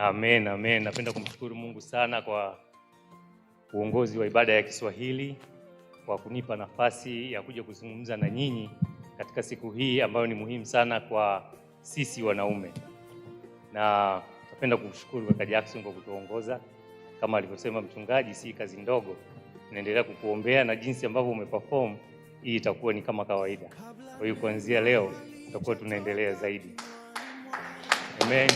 Amen, amen. Napenda kumshukuru Mungu sana kwa uongozi wa ibada ya Kiswahili, kwa kunipa nafasi ya kuja kuzungumza na nyinyi katika siku hii ambayo ni muhimu sana kwa sisi wanaume. Na napenda kumshukuru kaka Jackson kwa kutuongoza. Kama alivyosema mchungaji, si kazi ndogo. Naendelea kukuombea na jinsi ambavyo umeperform, hii itakuwa ni kama kawaida. Kwa hiyo kuanzia leo tutakuwa tunaendelea zaidi. Amen.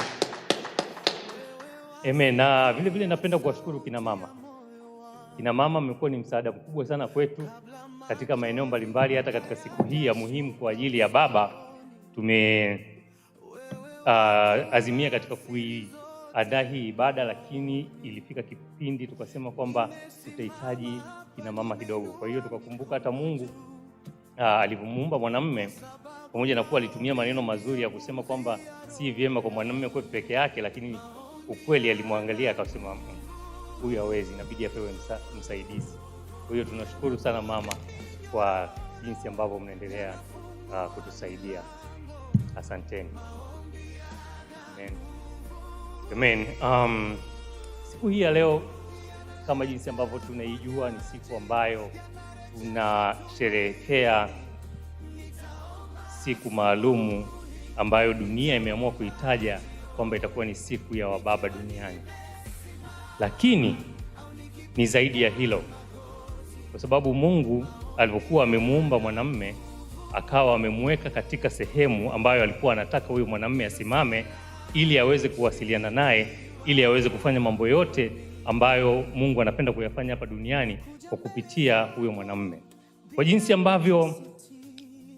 Amen. Na vile vile napenda kuwashukuru kina mama. Kina mama mmekuwa ni msaada mkubwa sana kwetu katika maeneo mbalimbali. Hata katika siku hii ya muhimu kwa ajili ya baba, azimia katika kuiandaa hii ibada, lakini ilifika kipindi tukasema kwamba tutahitaji kina mama kidogo. Kwa hiyo tukakumbuka hata Mungu alivyomuumba mwanamume, pamoja na kuwa alitumia maneno mazuri ya kusema kwamba si vyema kwa mwanamume kuwa peke yake, lakini ukweli alimwangalia akasema huyu hawezi, inabidi apewe msaidizi. Kwa hiyo tunashukuru sana mama kwa jinsi ambavyo mnaendelea kutusaidia. Asanteni. Amen. Amen. Siku hii ya leo kama jinsi ambavyo tunaijua ni siku ambayo tunasherehekea siku maalumu ambayo dunia imeamua kuitaja kwamba itakuwa ni siku ya wababa duniani. Lakini ni zaidi ya hilo, kwa sababu Mungu alipokuwa amemuumba mwanamume akawa amemweka katika sehemu ambayo alikuwa anataka huyo mwanamume asimame ili aweze kuwasiliana naye, ili aweze kufanya mambo yote ambayo Mungu anapenda kuyafanya hapa duniani kwa kupitia huyo mwanamume. Kwa jinsi ambavyo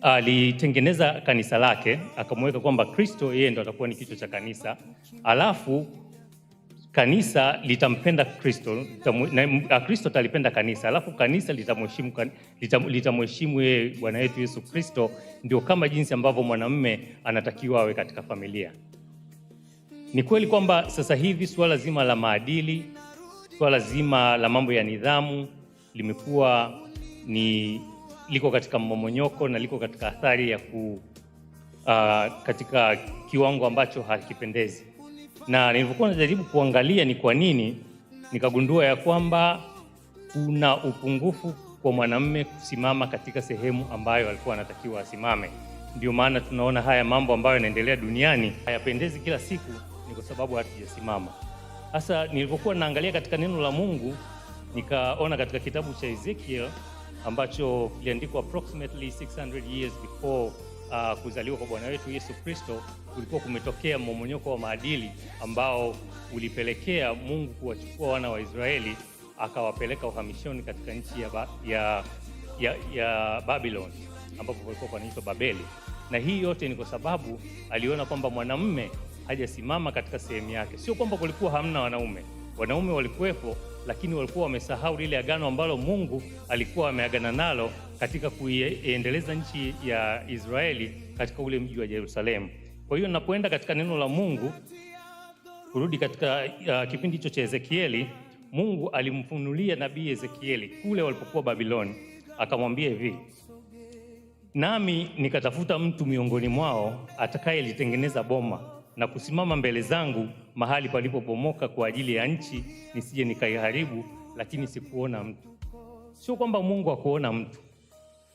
alitengeneza kanisa lake, akamweka kwamba Kristo yeye ndo atakuwa ni kichwa cha kanisa, alafu kanisa litampenda Kristo, na Kristo atalipenda kanisa, alafu kanisa litamheshimu yeye Bwana wetu Yesu Kristo. Ndio kama jinsi ambavyo mwanamume anatakiwa awe katika familia. Ni kweli kwamba sasa hivi suala zima la maadili, suala zima la mambo ya nidhamu limekuwa liko katika mmomonyoko na liko katika athari ya katika kiwango ambacho hakipendezi. Na nilipokuwa najaribu kuangalia ni kwa nini, nikagundua ya kwamba kuna upungufu kwa mwanamume kusimama katika sehemu ambayo alikuwa anatakiwa asimame. Ndio maana tunaona haya mambo ambayo yanaendelea duniani hayapendezi kila siku, ni kwa sababu hatujasimama. Sasa nilipokuwa naangalia katika neno la Mungu, nikaona katika kitabu cha Ezekiel ambacho kiliandikwa approximately 600 years before kuzaliwa kwa Bwana wetu Yesu Kristo, kulikuwa kumetokea mmomonyoko wa maadili ambao ulipelekea Mungu kuwachukua wana wa Israeli akawapeleka uhamishoni katika nchi ya Babylon, ambapo walikuwa wanaitwa Babeli. Na hii yote ni kwa sababu aliona kwamba mwanamume hajasimama katika sehemu yake. Sio kwamba kulikuwa hamna wanaume walikuwepo, lakini walikuwa wamesahau lile agano ambalo Mungu alikuwa ameagana nalo katika kuiendeleza nchi ya Israeli katika ule mji wa Yerusalemu. Kwa hiyo ninapoenda katika neno la Mungu, kurudi katika kipindi hicho cha Ezekieli, Mungu alimfunulia nabii Ezekieli kule walipokuwa Babiloni, akamwambia hivi: nami nikatafuta mtu miongoni mwao atakayelitengeneza boma na kusimama mbele zangu mahali palipobomoka kwa ajili ya nchi, nisije nikaiharibu, lakini sikuona mtu. Sio kwamba Mungu hakuona mtu.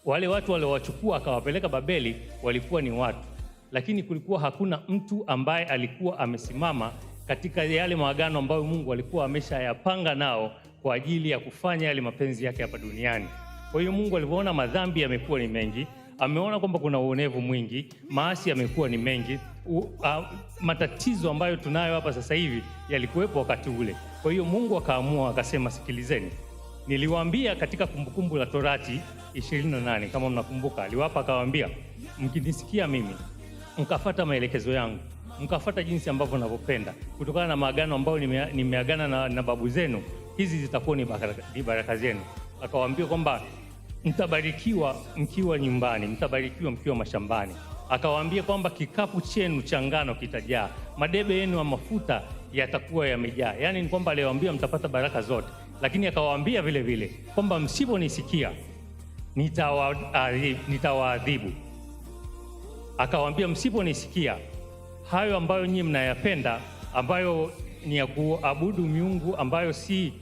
Wale watu waliowachukua akawapeleka Babeli walikuwa ni watu, lakini kulikuwa hakuna mtu ambaye alikuwa amesimama katika yale maagano ambayo Mungu alikuwa ameshayapanga nao kwa ajili ya kufanya yale mapenzi yake hapa duniani. Kwa hiyo Mungu alipoona madhambi yamekuwa ni mengi, ameona kwamba kuna uonevu mwingi, maasi yamekuwa ni mengi, matatizo ambayo tunayo hapa sasa hivi yalikuwepo wakati ule. Kwa hiyo Mungu akaamua akasema, sikilizeni, niliwaambia katika Kumbukumbu la Torati 28 kama mnakumbuka, aliwapa akawaambia, mkinisikia mimi mkafuata maelekezo yangu, mkafuata jinsi ambavyo ninavyopenda, kutokana na maagano ambayo nimeagana na babu zenu, hizi zitakuwa ni baraka zenu. Akawaambia kwamba mtabarikiwa mkiwa nyumbani, mtabarikiwa mkiwa mashambani. Akawaambia kwamba kikapu chenu cha ngano kitajaa, madebe yenu ya mafuta yatakuwa yamejaa. Yaani ni kwamba aliwaambia mtapata baraka zote. Lakini akawaambia vile vile kwamba msiponisikia nitawaadhibu. Akawaambia msiponisikia hayo ambayo nyinyi mnayapenda, ambayo ni ya kuabudu miungu ambayo si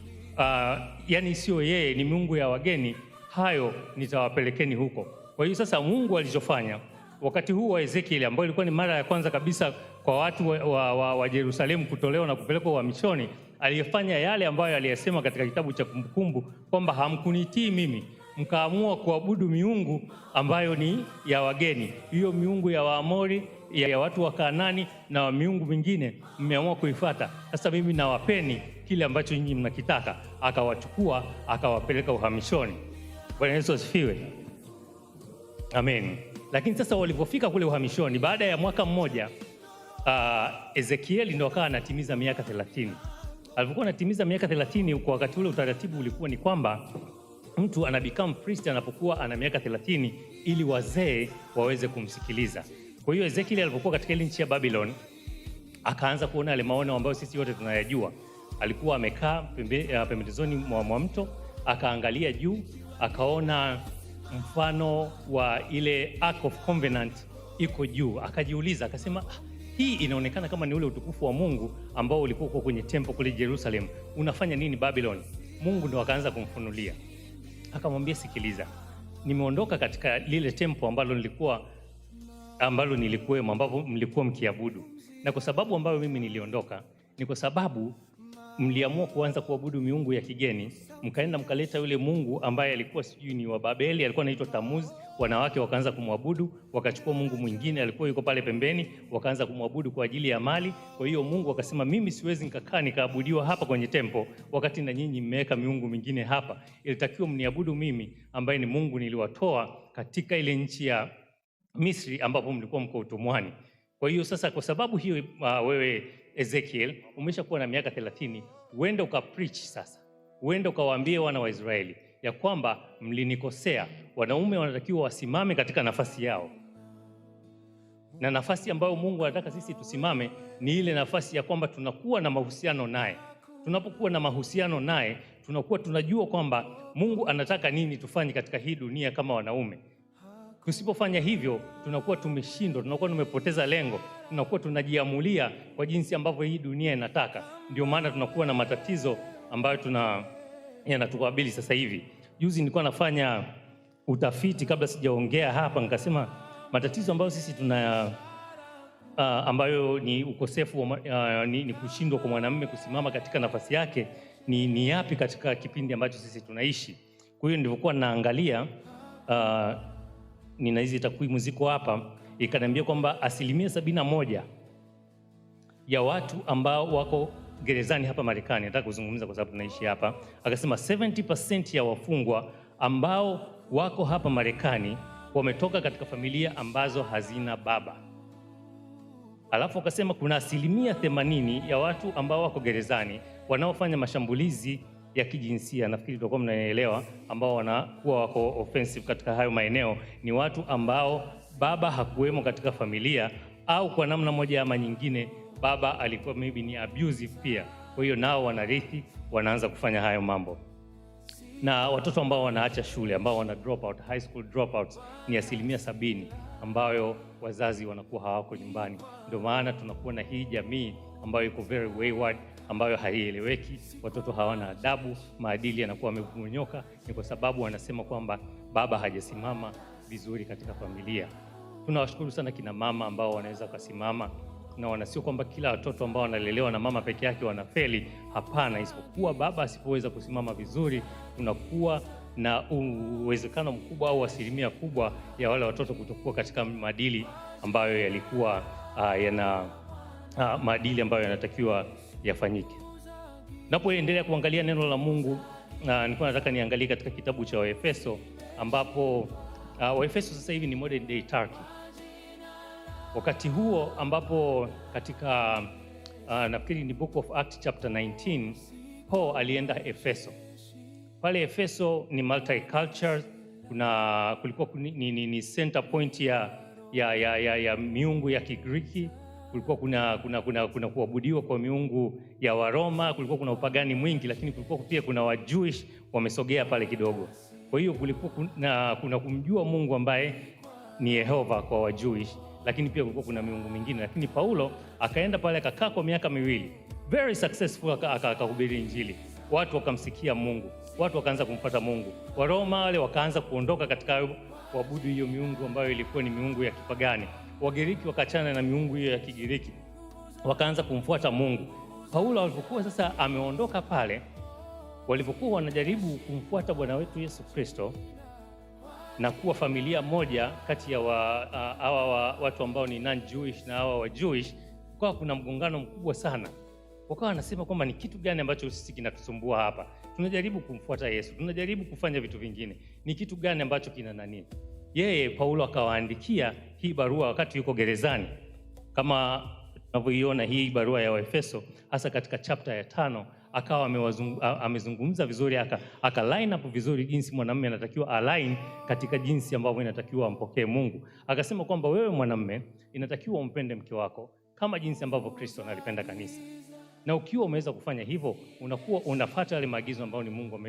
yani sio yeye, ni miungu ya wageni, hayo nitawapelekeni huko. Kwa hiyo sasa Mungu alichofanya wakati huu wa Ezekiel, ambao ilikuwa ni mara ya kwanza kabisa kwa watu wa Yerusalemu kutolewa na kupelekwa uhamishoni, aliyefanya yale ambayo aliyasema katika kitabu cha Kumbukumbu kwamba hamkunitii mimi, mkaamua kuabudu miungu ambayo ni ya wageni, hiyo miungu ya Waamori, ya watu wa Kanaani na miungu mingine mmeamua kuifuata. Sasa mimi nawapeni kile ambacho nyinyi mnakitaka. Akawachukua akawapeleka uhamishoni. Bwana Yesu asifiwe. Amen. Lakini sasa walipofika kule uhamishoni, baada ya mwaka mmoja, Ezekiel ndio akawa anatimiza miaka 30. Alipokuwa anatimiza miaka 30, kwa wakati ule utaratibu ulikuwa ni kwamba mtu ana become priest anapokuwa ana miaka 30 ili wazee waweze kumsikiliza. Kwa hiyo Ezekiel alipokuwa katika ile nchi ya Babylon, akaanza kuona yale maono ambayo sisi wote tunayajua. Alikuwa amekaa pembezoni mwa mto, akaangalia juu, akaona mfano wa ile Ark of Covenant iko juu. Akajiuliza, akasema, hii inaonekana kama ni ule utukufu wa Mungu ambao ulikuwa kwenye temple kule Jerusalem. Unafanya nini Babylon? Mungu ndo akaanza kumfunulia. Akamwambia, sikiliza, nimeondoka katika lile temple ambalo nilikuwemo, ambapo mlikuwa mkiabudu. Na kwa sababu ambayo mimi niliondoka ni kwa sababu mliamua kuanza kuabudu miungu ya kigeni, mkaenda mkaleta yule Mungu ambaye alikuwa sijui ni wa Babeli, alikuwa anaitwa Tammuz. Wanawake wakaanza kumwabudu, wakachukua Mungu mwingine alikuwa yuko pale pembeni, wakaanza kumwabudu kwa ajili ya mali. Kwa hiyo Mungu akasema, mimi siwezi nikakaa nikaabudiwa hapa kwenye temple wakati na nyinyi mmeweka miungu mingine hapa. Ilitakiwa mniabudu mimi ambaye ni Mungu niliwatoa katika ile nchi ya Misri ambapo mlikuwa mko utumwani. Kwa hiyo sasa, kwa sababu hiyo, wewe Ezekiel umeshakuwa na miaka 30, uende ukapreach sasa. Uende ukawaambie wana wa Israeli ya kwamba mlinikosea. Wanaume wanatakiwa wasimame katika nafasi yao, na nafasi ambayo Mungu anataka sisi tusimame ni ile nafasi ya kwamba tunakuwa na mahusiano naye. Tunapokuwa na mahusiano naye, tunakuwa tunajua kwamba Mungu anataka nini tufanye katika hii dunia kama wanaume. Tusipofanya hivyo, tunakuwa tumeshindwa, tunakuwa tumepoteza lengo, tunakuwa tunajiamulia kwa jinsi ambavyo hii dunia inataka. Ndio maana tunakuwa na matatizo ambayo yanatukabili sasa hivi. Juzi nilikuwa nafanya utafiti kabla sijaongea hapa, nikasema matatizo ambayo sisi ambayo ni ukosefu ni kushindwa kwa mwanamume kusimama katika nafasi yake ni yapi katika kipindi ambacho sisi tunaishi. Kwa hiyo nilivyokuwa naangalia, nina hizi takwimu ziko hapa, ikaniambia kwamba 71% ya watu ambao wako gerezani hapa Marekani, nataka kuzungumza kwa sababu tunaishi hapa, akasema 70% ya wafungwa ambao wako hapa Marekani wametoka katika familia ambazo hazina baba. Alafu akasema kuna 80% ya watu ambao wako gerezani wanaofanya mashambulizi ya kijinsia, nafikiri tutakuwa mnaelewa, ambao wanakuwa wako offensive katika hayo maeneo, ni watu ambao baba hakuwemo katika familia, au kwa namna moja ama nyingine baba alikuwa maybe ni abusive pia. Kwa hiyo nao wanarithi, wanaanza kufanya hayo mambo. Na watoto ambao wanaacha shule, ambao wana drop out, high school dropouts, ni 70% ambayo wazazi wanakuwa hawako nyumbani. Ndio maana tunakuwa na hii jamii ambayo iko very wayward, ambayo haieleweki, watoto hawana adabu, maadili yanakuwa yamemonyoka. Ni kwa sababu wanasema kwamba baba hajasimama vizuri katika familia. Tunawashukuru sana kina mama ambao wanaweza kusimama, na wanasio kwamba kila watoto ambao wanalelewa na mama peke yake wanafeli. Hapana, isipokuwa baba asipoweza kusimama vizuri, kunakuwa na uwezekano mkubwa au asilimia kubwa ya wale watoto kutokuwa katika maadili ambayo yalikuwa maadili ambayo yanatakiwa yafanyike. Napoendelea kuangalia neno la Mungu, nilikuwa nataka niangalie katika kitabu cha Waefeso, ambapo Waefeso sasa hivi ni modern day Turkey. Wakati huo ambapo katika nafikiri ni Book of Acts chapter 19, Paul alienda Efeso. Pale Efeso ni multicultural, kulikuwa ni center point ya miungu ya Kigiriki, kulikuwa kuna kuabudiwa kwa miungu ya Waroma, kulikuwa kuna upagani mwingi, lakini kulikuwa pia kuna Wajewish wamesogea pale kidogo. Kwa hiyo kulikuwa kuna kumjua Mungu ambaye ni Yehova kwa Wajewish, lakini pia kulikuwa kuna miungu mingine. Lakini Paulo akaenda pale akakaa kwa miaka 2. very successful, akahubiri Injili, watu wakamsikia Mungu, watu wakaanza kumfuata Mungu. Waroma wale wakaanza kuondoka katika kuabudu hiyo miungu ambayo ilikuwa ni miungu ya kipagani. Wagiriki wakachana na miungu hiyo ya Kigiriki, wakaanza kumfuata Mungu. Paulo alipokuwa sasa ameondoka pale, walipokuwa wanajaribu kumfuata Bwana wetu Yesu Kristo na kuwa familia moja kati ya watu ambao ni non-Jewish na hawa wa Jewish, kwa kuna mgongano mkubwa sana. Wakawa wanasema kwamba ni kitu gani ambacho sisi kinatusumbua hapa? Tunajaribu kumfuata Yesu, tunajaribu kufanya vitu vingine, ni kitu gani ambacho kina nani? Yeye Paulo akawaandikia hii barua wakati yuko gerezani, kama tunavyoiona hii barua ya Waefeso, hasa katika chapter ya 5, akawa amezungumza vizuri, aka line up vizuri jinsi mwanamume anatakiwa align katika jinsi ambavyo inatakiwa ampokee Mungu. Akasema kwamba wewe mwanamume inatakiwa umpende mke wako kama jinsi ambavyo Kristo analipenda kanisa. Na ukiwa umeweza kufanya hivyo, unakuwa unafuata yale maagizo ambayo ni Mungu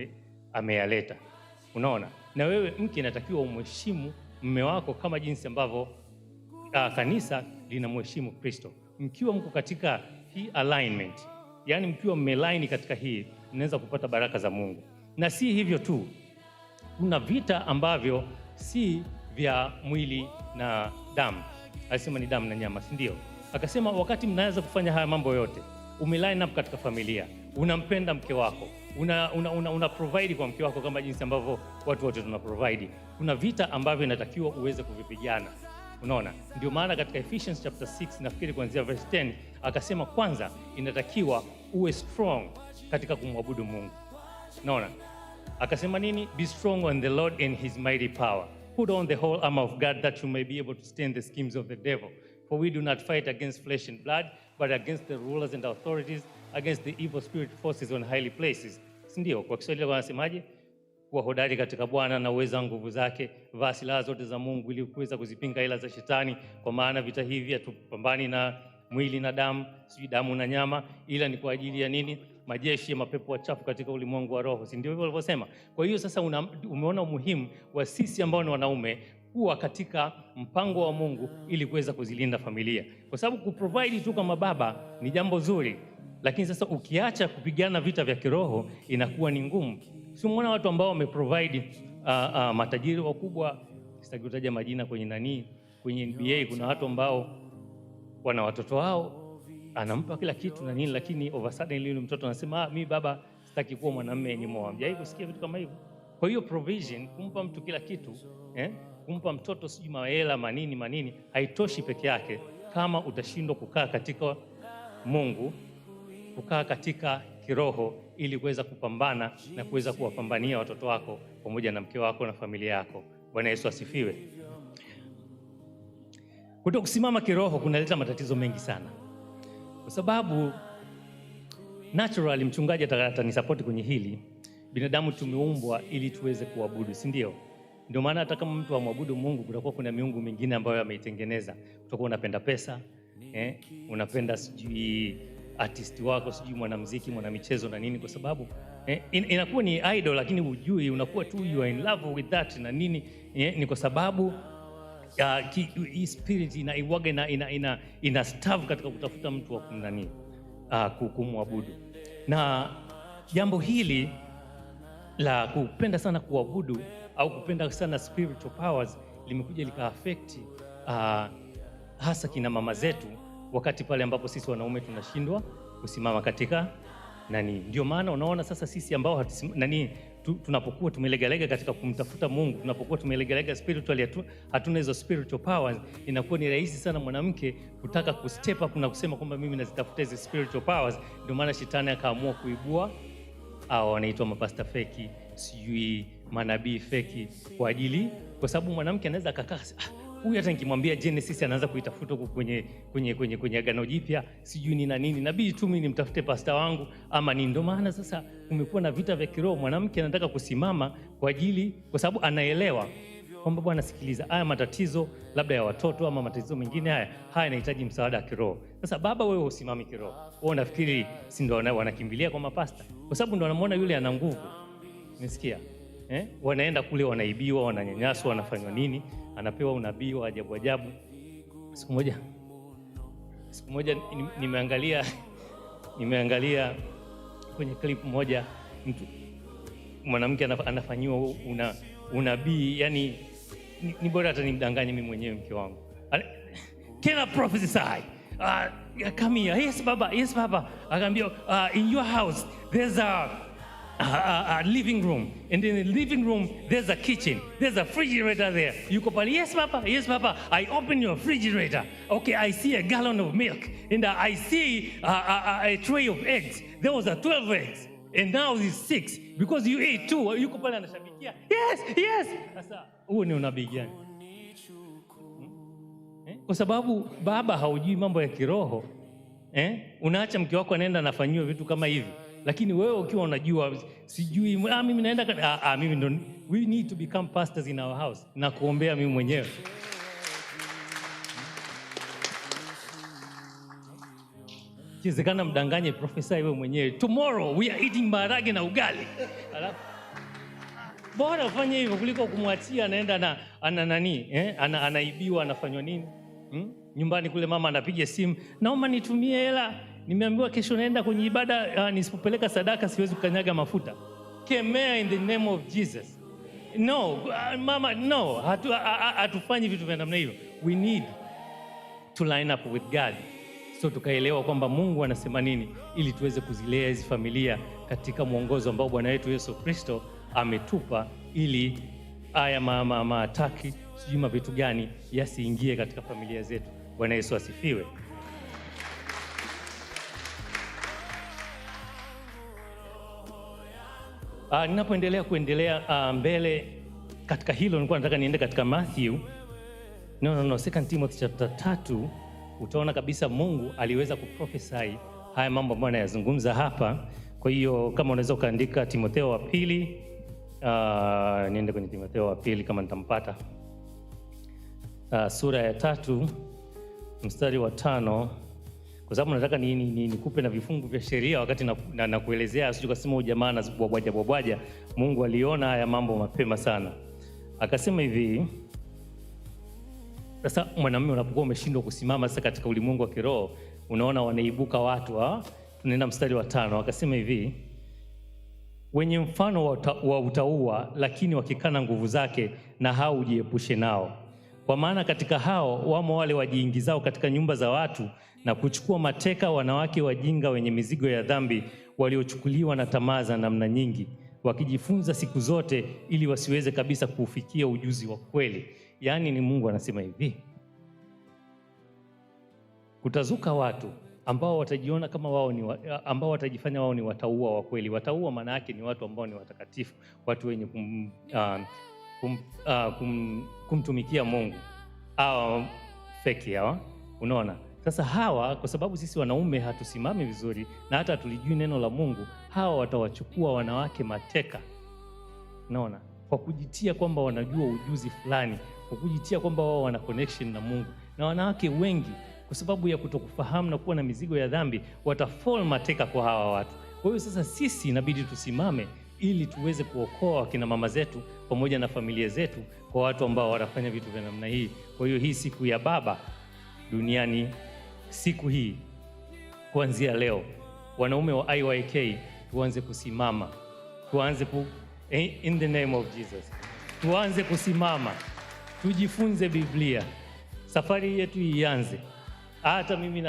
ameyaleta. Unaona? Na wewe mke inatakiwa umheshimu mume wako kama jinsi ambavyo kanisa linamheshimu Kristo. Mkiwa mko katika hii alignment, yani mkiwa mmelaini katika hii, mnaweza kupata baraka za Mungu. Na si hivyo tu, kuna vita ambavyo si vya mwili na damu. Alisema ni damu na nyama, si ndio? Akasema wakati mnaweza kufanya haya mambo yote, umeline up katika familia, unampenda mke wako, una provide kwa mke wako kama jinsi ambavyo watu wote tuna provide. Kuna vita ambavyo inatakiwa uweze kuvipigana. Unaona? Ndio maana katika Ephesians chapter 6 nafikiri kuanzia verse 10 akasema kwanza inatakiwa uwe strong katika kumwabudu Mungu. Unaona? Akasema nini? Be strong on the Lord and his mighty power. Put on the whole armor of God that you may be able to stand the schemes of the devil. For we do not fight against flesh and blood, but against the rulers and authorities, against the evil spirit forces on high places. Ndio, kwa Kiswahili wanasemaje? Kuwa hodari katika Bwana na uweza nguvu zake, vaa silaha zote za Mungu ili kuweza kuzipinga ila za shetani, kwa maana vita hivi hatupambani na mwili na damu, si damu na nyama, ila ni kwa ajili ya nini? Majeshi ya mapepo wachafu katika ulimwengu wa roho. Si ndio hivyo walivyosema? Kwa hiyo sasa umeona umuhimu wa sisi ambao ni wanaume kuwa katika mpango wa Mungu ili kuweza kuzilinda familia. Kwa sababu kuprovide tu kama baba ni jambo zuri, lakini sasa ukiacha kupigana vita vya kiroho inakuwa ni ngumu. Sio muona watu ambao wameprovide matajiri wakubwa, sitaki kutaja majina kwenye NBA, kuna watu ambao wana watoto wao anampa kila kitu na nini, lakini over sudden yule mtoto anasema mimi baba sitaki kuwa mwanamume anymore. Hamjawahi kusikia vitu kama hivyo? Kwa hiyo provision, kumpa mtu kila kitu, kumpa mtoto sijui mahela manini haitoshi peke yake kama utashindwa kukaa katika Mungu, kukaa katika kiroho ili kuweza kupambana na kuweza kuwapambania watoto wako pamoja na mke wako na familia yako. Bwana Yesu asifiwe. Kutokusimama kiroho kunaleta matatizo mengi sana, kwa sababu naturally, mchungaji atanisapoti kwenye hili, binadamu tumeumbwa ili tuweze kuabudu, si ndio? Ndio maana hata kama mtu amwabudu Mungu, kutakuwa kuna miungu mingine ambayo ameitengeneza. Utakuwa unapenda pesa, unapenda sijui artist wako, sijui mwanamuziki, mwanamichezo na nini, kwa sababu inakuwa ni idol, lakini hujui, unakuwa tu you are in love with that na nini. Ni kwa sababu hii spirit inaiwaga ina starve katika kutafuta mtu wa kumwabudu. Na jambo hili la kupenda sana kuabudu au kupenda sana spiritual powers limekuja lika-affect hasa kina mama zetu, wakati pale ambapo sisi wanaume tunashindwa kusimama katika ndio maana unaona sasa sisi ambao tunapokuwa tumelegalega katika kumtafuta Mungu, tunapokuwa tumelegalega spiritually, hatuna hizo spiritual powers, inakuwa ni rahisi sana mwanamke kutaka kustep up na kusema kwamba mimi nazitafuta hizo spiritual powers. Ndio maana shetani akaamua kuibua wanaitwa mapasta feki, sijui manabii feki, kwa sababu mwanamke anaweza akakaa huyu hata nikimwambia Genesis anaanza kuitafuta huko kwenye Agano Jipya, sijui ni nini, nabii tu mimi nimtafute pasta wangu ama ni. Ndio maana sasa kumekuwa na vita vya kiroho. Mwanamke anataka kusimama kwa sababu anaelewa kwamba bwana, sikiliza, haya matatizo labda ya watoto ama matatizo mengine haya yanahitaji msaada wa kiroho. Sasa baba, wewe usimami kiroho, wewe unafikiri si ndio wanakimbilia kwa mapasta kwa sababu ndio wanamuona yule ana nguvu? Umesikia? Wanaenda kule, wanaibiwa, wananyanyaswa, wanafanywa nini, anapewa unabii wa ajabu. Siku moja nimeangalia Nimeangalia kwenye clip moja mwanamke anafanyiwa unabii, yani ni bora hata nimdanganye mimi mwenyewe mke wangu. Can I prophesy? Come here. Yes baba, yes baba. Akaambia in your house there's a living room, and in the living room there's a kitchen, there's a refrigerator there. Yuko pale, yes papa, yes papa. I open your refrigerator. Okay, I see a gallon of milk, and I see a tray of eggs. There was a 12 eggs, and now it's 6 because you ate 2. Yuko pale anashabikia, yes, yes. Sasa huo ni unabii gani? Kwa sababu baba haujui mambo ya kiroho, unaacha mke wako anaenda anafanyiwa vitu kama hivi. Lakini wewe ukiwa unajua sijui mimi naenda mimi ndo, we need to become pastors in our house na kuombea mimi mwenyewe. Kiwezekana mdanganye profesa wewe mwenyewe, tomorrow we are eating maharage na ugali. Bora ufanye hivyo kuliko kumwachia anaenda anaibiwa, anafanywa nini? Nyumbani kule mama anapiga simu, naomba nitumie hela, nimeambiwa kesho naenda kwenye ibada, nisipopeleka sadaka siwezi kukanyaga mafuta. Kemea in the name of Jesus. No, mama, no, hatufanyi vitu vya namna hiyo. We need to line up with God. So tukaelewa kwamba Mungu anasema nini ili tuweze kuzilea hizi familia katika mwongozo ambao Bwana wetu Yesu Kristo ametupa, ili haya mataki sijui vitu gani yasiingie katika familia zetu. Bwana Yesu asifiwe. Ninapoendelea mbele katika hilo, nilikuwa nataka niende katika Matthew. No, 2 Timothy chapter 3. Utaona kabisa Mungu aliweza kuprophesy haya mambo ambayo anayazungumza hapa. Kwa hiyo kama unaweza ukaandika Timotheo wa pili, niende kwenye Timotheo wa pili kama nitampata, sura ya 3 mstari wa 5, kwa sababu nataka nikupe na vifungu vya sheria wakati na kuelezea, usije kusema jamaa na bwabwaja. Mungu aliona haya mambo mapema sana, akasema hivi. Sasa mwanamume unapokuwa umeshindwa kusimama sasa katika ulimwengu wa kiroho, unaona wanaibuka watu. Tunaenda mstari wa 5, akasema hivi: wenye mfano wa utauwa, lakini wakikana nguvu zake, na hao ujiepushe nao. Kwa maana katika hao wamo wale wajiingizao katika nyumba za watu na kuchukua mateka wanawake wajinga wenye mizigo ya dhambi, waliochukuliwa na tamaa za namna nyingi, wakijifunza siku zote ili wasiweze kabisa kuufikia ujuzi wa kweli. Yaani ni Mungu anasema hivi, kutazuka watu ambao watajiona kama wao ni ambao watajifanya wao ni watauwa wa kweli. Watauwa maana yake ni watu ambao ni watakatifu, watu wenye kumtumikia Mungu. Feki hawa, unaona? Sasa hawa, kwa sababu sisi wanaume hatusimami vizuri na hata tulijui neno la Mungu, hawa watawachukua wanawake mateka, unaona, kwa kujitia kwamba wanajua ujuzi fulani, kwa kujitia kwamba wao wana connection na Mungu. Na wanawake wengi kwa sababu ya kutokufahamu na kuwa na mizigo ya dhambi watafall mateka kwa hawa watu. Kwa hiyo sasa sisi inabidi tusimame ili tuweze kuokoa kina mama zetu pamoja na familia zetu kwa watu ambao wanafanya vitu vya namna hii. Kwa hiyo hii siku ya baba duniani, siku hii kuanzia leo, wanaume wa IYK tuanze kusimama, tuanze in the name of Jesus, tuanze kusimama, tujifunze Biblia, safari yetu ianze. Hata mimi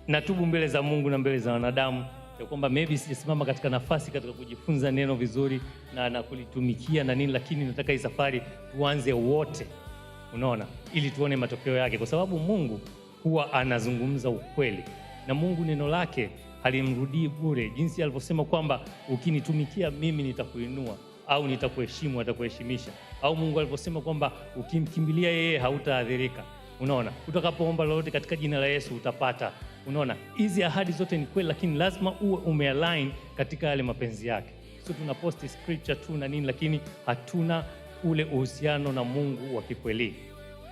natubu mbele za Mungu na mbele za wanadamu ya kwamba maybe sijasimama katika nafasi katika kujifunza neno vizuri na kulitumikia na nini, lakini nataka hii safari tuanze wote, unaona, ili tuone matokeo yake, kwa sababu Mungu huwa anazungumza ukweli, na Mungu neno lake halimrudii bure. Jinsi alivyosema kwamba ukinitumikia mimi nitakuinua, au nitakuheshimu, atakuheshimisha. Au Mungu alivyosema kwamba ukimkimbilia yeye hautaadhirika. Unaona, utakapoomba lolote katika jina la Yesu utapata. Unaona, hizi ahadi zote ni kweli, lakini lazima uwe umealign katika yale mapenzi yake. Sio tunaposti scripture tu na nini, lakini hatuna ule uhusiano na Mungu wa kikweli.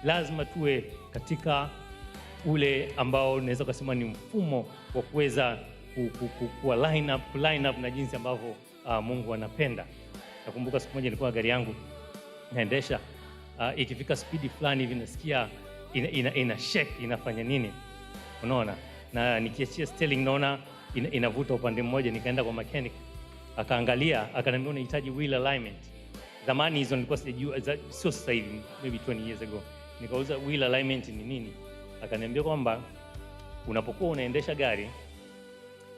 Lazima tuwe katika ule ambao naweza kusema ni mfumo wa kuweza line up na jinsi ambavyo Mungu anapenda. Nakumbuka siku moja nilikuwa gari yangu naendesha, ikifika speed fulani hivi nasikia ina shake, inafanya nini, unaona, na nikiachia steering naona inavuta upande mmoja. Nikaenda kwa mechanic, akaangalia, akaniambia unahitaji wheel alignment. Zamani hizo nilikuwa sijajua, sio sasa hivi, maybe 20 years ago. Nikauza wheel alignment ni nini, akaniambia kwamba unapokuwa unaendesha gari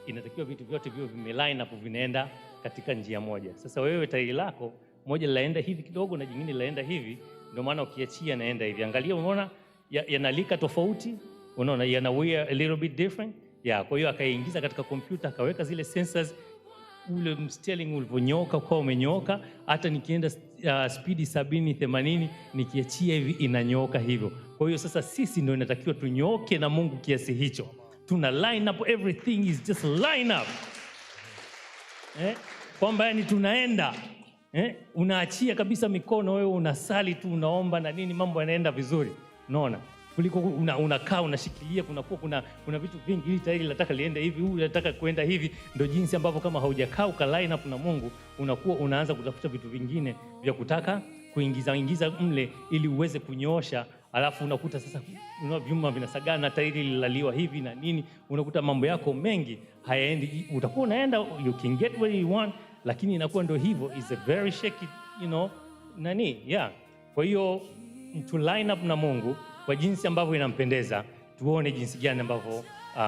inatakiwa vitu vyote viwe vimeline up, vinaenda katika njia moja. Sasa wewe tairi lako moja laenda hivi kidogo na jingine laenda hivi, ndio maana ukiachia naenda hivi. Angalia, unaona yanalika tofauti, unaona yana wear a little bit different. Kwa hiyo akaingiza katika kompyuta, akaweka zile sensors, ule steering ulivyonyoka kwa umenyoka, hata nikienda speedi 70 80 nikiachia hivi inanyoka hivyo. Kwa hiyo sasa sisi ndio inatakiwa tunyoke na Mungu kiasi hicho. Tuna line up, everything is just line up. Kwamba yani tunaenda unaachia kabisa mikono, wewe unasali tu, unaomba na nini, mambo yanaenda vizuri. Unaona, kuliko unakaa unashikilia, kuna vitu vingi, hili tairi nataka liende hivi, huyu nataka kwenda hivi. Ndio jinsi ambavyo kama haujakaa uka line up na Mungu, unakuwa unaanza kutafuta vitu vingine vya kutaka kuingiza mle ili uweze kunyoosha. Alafu unakuta sasa vyuma vinasagana, tairi lilaliwa hivi na nini, unakuta mambo yako mengi hayaendi. Utakuwa unaenda, you can get where you want, lakini inakuwa ndio hivyo, is a very shaky, Kwa hiyo to line up na Mungu kwa jinsi ambavyo inampendeza, tuone jinsi gani ambavyo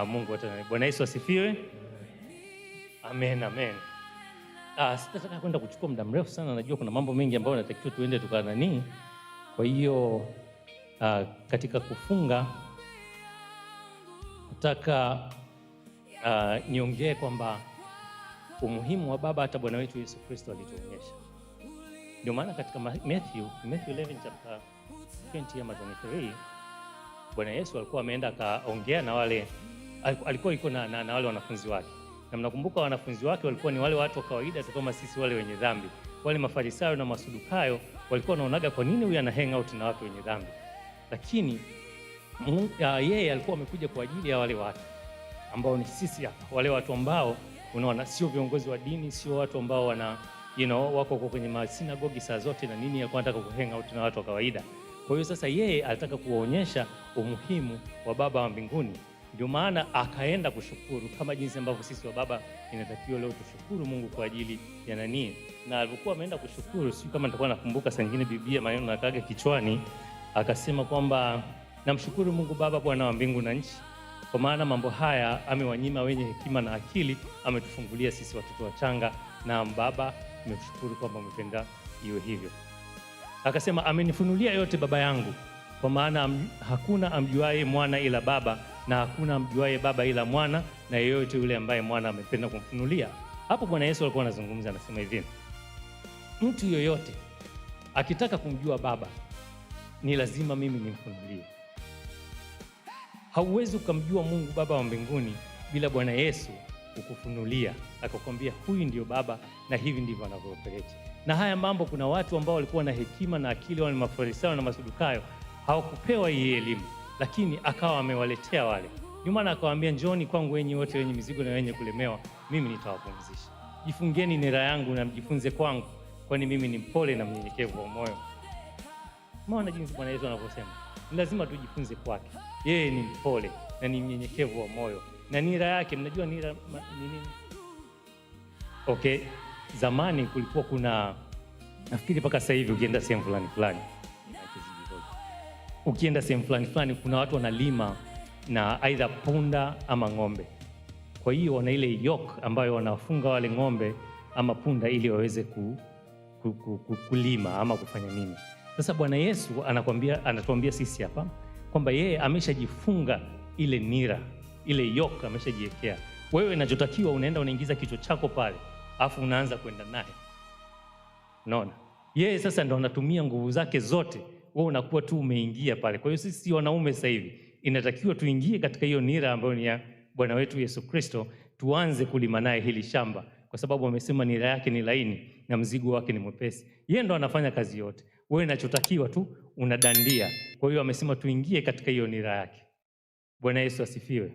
Mungu atana. Bwana Yesu asifiwe. Amen, amen. Sitataka kwenda kuchukua muda mrefu sana, najua kuna mambo mengi ambayo natakiwa tuende tukanani. Kwa hiyo katika kufunga nataka niongee kwamba umuhimu wa baba hata Bwana wetu Yesu Kristo alituonyesha. Ndio maana katika Matthew 11 chapter 20 ama 23, Bwana Yesu alikuwa ameenda akaongea na wale, alikuwa yuko na wale wanafunzi wake. Na mnakumbuka wanafunzi wake walikuwa ni wale watu wa kawaida tu kama sisi, wale wenye dhambi. Wale Mafarisayo na Masadukayo walikuwa wanaonaga kwa nini huyu ana hang out na watu wenye dhambi. Lakini yeye alikuwa amekuja kwa ajili ya wale watu ambao ni sisi hapa, wale watu ambao unaona sio viongozi wa dini, sio watu ambao wana wako kwenye masinagogi saa zote na nini, alikuwa anataka ku hang out na watu wa kawaida. Kwa hiyo sasa yeye alitaka kuwaonyesha umuhimu wa Baba wa mbinguni. Ndio maana akaenda kushukuru, kama jinsi ambavyo sisi wa baba inatakiwa leo tushukuru Mungu kwa ajili ya nani. Na alipokuwa ameenda kushukuru, sio kama nitakuwa nakumbuka, saa nyingine Biblia maneno nakaga kichwani, akasema kwamba namshukuru Mungu Baba Bwana wa mbingu na nchi, kwa maana mambo haya amewanyima wenye hekima na akili, ametufungulia sisi watoto wachanga. Na Baba, nimekushukuru kwamba umependa iwe hivyo. Akasema amenifunulia yote Baba yangu, kwa maana hakuna amjuaye mwana ila Baba, na hakuna amjuaye Baba ila mwana, na yeyote yule ambaye mwana amependa kumfunulia. Hapo Bwana Yesu alikuwa anazungumza, anasema hivi: mtu yoyote akitaka kumjua Baba ni lazima mimi nimfunulie. Hauwezi ukamjua Mungu Baba wa mbinguni bila Bwana Yesu kukufunulia, akakwambia huyu ndio Baba na hivi ndivyo anavyooperate. Na haya mambo, kuna watu ambao walikuwa na hekima na akili, wale Mafarisayo na Masadukayo, hawakupewa hii elimu, lakini akawa amewaletea wale. Ndio maana akawaambia, njooni kwangu wenyi wote wenye mizigo na wenye kulemewa, mimi nitawapumzisha. Jifungeni nira yangu na mjifunze kwangu, kwani mimi ni mpole na mnyenyekevu wa moyo. Maana jinsi Bwana Yesu anavyosema, ni lazima tujifunze kwake. Yeye ni mpole na ni mnyenyekevu wa moyo, na nira yake, mnajua nira ni nini? Okay, zamani kulikuwa kuna, nafikiri mpaka sasa hivi ukienda sehemu fulani kuna watu wanalima na aidha punda ama ng'ombe. Kwa hiyo wana ile yoke ambayo wanafunga wale ng'ombe ama punda ili waweze kulima ama kufanya nini. Sasa Bwana Yesu anatuambia sisi hapa kwamba yeye ameshajifunga ile nira, ile yoke ameshajiwekea. Wewe unachotakiwa, unaenda unaingiza kichwa chako pale, afu unaanza kwenda naye. Unaona? Yeye sasa ndo anatumia nguvu zake zote, wewe unakuwa tu umeingia pale. Kwa hiyo sisi wanaume sasa hivi inatakiwa tuingie katika hiyo nira ambayo ni ya Bwana wetu Yesu Kristo, tuanze kulima naye hili shamba, kwa sababu amesema nira yake ni laini na mzigo wake ni mwepesi. Yeye ndo anafanya kazi yote, wewe unachotakiwa tu unadandia. Kwa hiyo amesema tuingie katika hiyo nira yake. Bwana Yesu asifiwe.